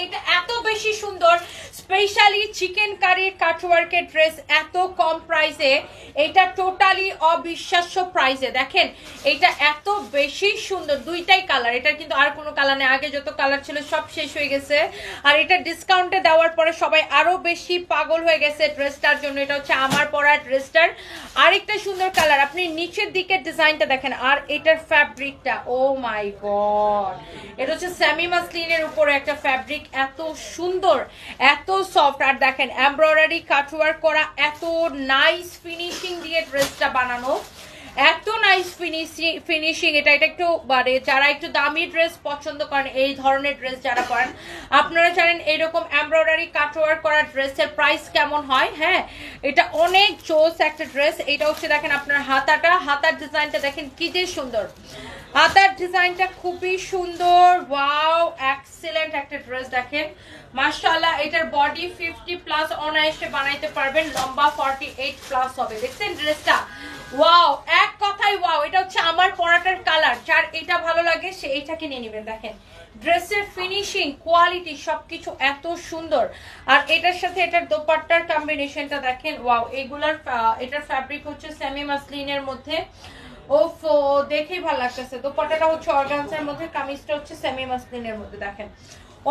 এটা এত বেশি সুন্দর, স্পেশালি চিকেন কারি কাটওয়ার্কের ড্রেস এত কম প্রাইসে, এটা টোটালি অবিশ্বাস্য প্রাইসে। দেখেন এটা এত বেশি সুন্দর, দুইটাই কালার, এটা কিন্তু আর কোনো কালার নেই, আগে যত কালার ছিল সব শেষ হয়ে গেছে। আর এটা ডিসকাউন্টে দেওয়ার পরে সবাই আরো বেশি পাগল হয়ে গেছে ড্রেসটার জন্য। এটা হচ্ছে আমার পরা ড্রেসটার আরেকটা সুন্দর কালার, আপনি নিচের দিকের ডিজাইনটা দেখেন, আর এটার ফ্যাব্রিকটা ও মাই গড, এটা হচ্ছে সেমি মাসলিনের উপরে একটা ফ্যাব্রিক, এত সুন্দর এত সফট। আর দেখেন এমব্রয়ডারি কাটওয়ার্ক করা, এত নাইস ফিনিশিং দিয়ে ড্রেসটা বানানো, এত নাইস ফিনিশিং। এটা একটু মানে যারা একটু দামি ড্রেস পছন্দ করেন, এই ধরনের ড্রেস যারা পরেন, আপনারা জানেন এইরকম এমব্রয়ডারি কাটওয়ার্ক করা ড্রেসের প্রাইস কেমন হয়। হ্যাঁ, এটা অনেক জোস একটা ড্রেস। এটা হচ্ছে দেখেন আপনার হাতার ডিজাইনটা দেখেন কি যে সুন্দর, হাতার ডিজাইনটা খুবই সুন্দর। ওয়াও, এক্সিলেন্ট একটা ড্রেস দেখেন মাশাআল্লাহ। এটার বডি 50+ অনায়াসে বানাইতে পারবেন, লম্বা 48+ হবে। দেখছেন ড্রেসটা, ওয়াও, এক কথাই ওয়াও। এটা হচ্ছে আমার পরাটার কালার, যার এটা ভালো লাগে সে এইটাকে নিয়ে নেবেন। দেখেন ড্রেসের ফিনিশিং, কোয়ালিটি সবকিছু এত সুন্দর। আর এটার সাথে এটার দোপাট্টার কম্বিনেশনটা দেখেন, ওয়াও। এটার ফ্যাব্রিক হচ্ছে সেমি মাসলিনের মধ্যে, ওফো দেখেই ভালো লাগতেছে। দোপাট্টাটা হচ্ছে অর্গানজার মধ্যে, কামিজটা হচ্ছে সেমি মাসলিনের মধ্যে। দেখেন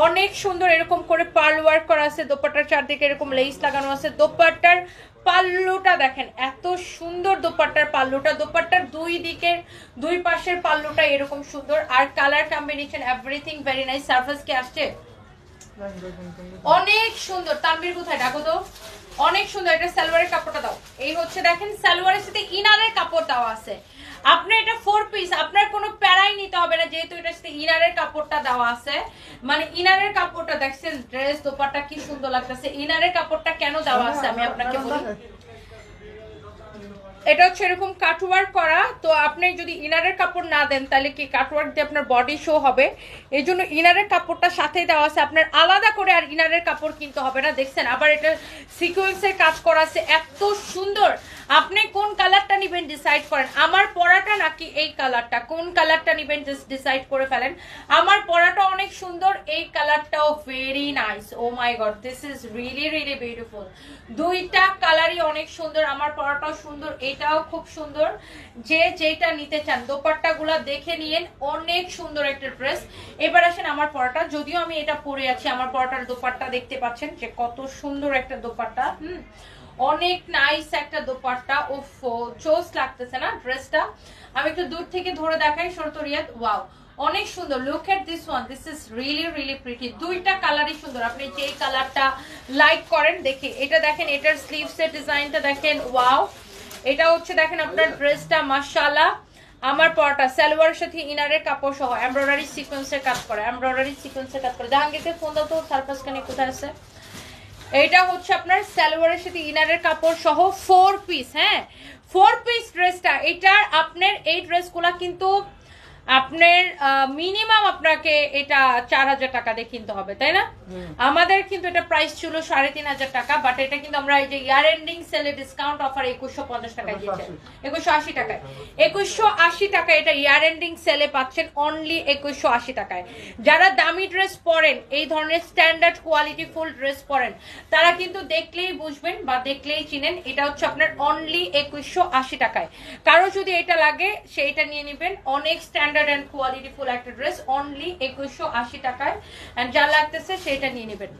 অনেক সুন্দর, এরকম করে পার্ল ওয়ার্ক করা আছে, দোপাট্টার চারদিকে এরকম লেস লাগানো আছে। দোপাট্টার পাল্লুটা দেখেন এত সুন্দর, দোপাট্টার পাল্লুটা, দোপাট্টার দুই পাশের পাল্লুটা এরকম সুন্দর। আর colour combination everything very nice. Surface কি আসছে অনেক সুন্দর। তানবীর কোথায়, ডাকো তো, অনেক সুন্দর। এটা সালোয়ারের কাপড়টা দাও, এই হচ্ছে দেখেন সালোয়ারের সাথে ইনারের কাপড় দেওয়া আছে। আপনি এটা 4 পিস, আপনার কোনো প্যারাই নিতে হবে না, যেহেতু এটার সাথে ইনারের কাপড়টা দেওয়া আছে। মানে ইনারের কাপড়টা দেখছেন, ড্রেস দোপাট্টা কি সুন্দর লাগতেছে। ইনারের কাপড়টা কেন দেওয়া আছে আমি আপনাকে বলি, এটা হচ্ছে এরকম কাটওয়ার্ক করা, তো আপনি যদি ইনারের কাপড় না দেন তাহলে কি কাটওয়ার্ক দিয়ে আপনার বডি শো হবে, এই জন্য ইনারের কাপড়টা সাথে দেওয়া আছে। আপনার আলাদা করে আর ইনারের কাপড় কিনতে হবে না। দেখছেন আবার এটা সিকোয়েন্সের কাজ করা আছে, এত সুন্দর। আপনি কোন কালারটা নেবেন ডিসাইড করেন, আমার পরাটা নাকি এই কালারটা, কোন কালারটা নেবেন জাস্ট ডিসাইড করে ফেলেন। আমার পরাটা অনেক সুন্দর, এই কালারটাও very nice. Oh my god, this is really really beautiful. দুইটা কালারই অনেক সুন্দর, আমার পরাটাও সুন্দর, এটাও খুব সুন্দর। যে যেটা নিতে চান দোপাট্টাগুলো দেখে নিয়েন, অনেক সুন্দর একটা ড্রেস। এবার আসেন আমার পরাটা, যদিও আমি এটা পরে আছি, আমার পরাটার দোপাট্টা দেখতে পাচ্ছেন যে কত সুন্দর একটা দোপাট্টা, অনেক নাইস একটা দোপাট্টা। ওফো জোস লাগতেছে না ড্রেসটা। আমি একটু দূর থেকে ধরে দেখাই শরতরিয়াত, ওয়াও অনেক সুন্দর। Look at this one, this is really really pretty. দুইটা কালারই সুন্দর, আপনি যে কালারটা লাইক করেন। দেখি এটা দেখেন, এটার স্লিভসের ডিজাইনটা দেখেন, ওয়াও। এটা হচ্ছে দেখেন আপনার ড্রেসটা মাশাআল্লাহ। আমার পরাটা সালোয়ারের সাথে ইনারের কাপড় সহ এমব্রয়ডারি সিকোয়েন্সের কাজ করে, জাহাঙ্গীরকে ফোন দাও তো, সারফাস খানে কোথায় আছে। এটা হচ্ছে আপনার সালোয়ারের সাথে ইনারের কাপড় সহ 4 পিস। হ্যাঁ, 4 পিস ড্রেসটা। এটার আপনার এই ড্রেসগুলা কিন্তু আপনার মিনিমাম আপনাকে এটা 4000 টাকা দিয়ে কিনতে হবে, তাই না? আমাদের কিন্তু এটা প্রাইস ছিল 3500 টাকা, বাট এটা কিন্তু আমরা এই যে ইয়ার এন্ডিং সেলে ডিসকাউন্ট অফার 2150 টাকায় দিয়েছি, 2180 টাকায়। 2180 টাকায় এটা ইয়ার এন্ডিং সেলে পাচ্ছেন অনলি 2180 টাকায়। যারা দামি ড্রেস পরেন, এই ধরনের স্ট্যান্ডার্ড কোয়ালিটি ফুল ড্রেস পরেন, তারা কিন্তু দেখলেই বুঝবেন বা দেখলেই চিনেন এটা হচ্ছে আপনার অনলি 2180 টাকায়। কারো যদি এটা লাগে সেইটা নিয়ে নেবেন, অনেক স্ট্যান্ডার্ড এন্ড কোয়ালিটি ফুল একটা ড্রেস অনলি 2180 টাকায়, এন্ড যা লাগতেছে সেটা নিয়ে নেবেন।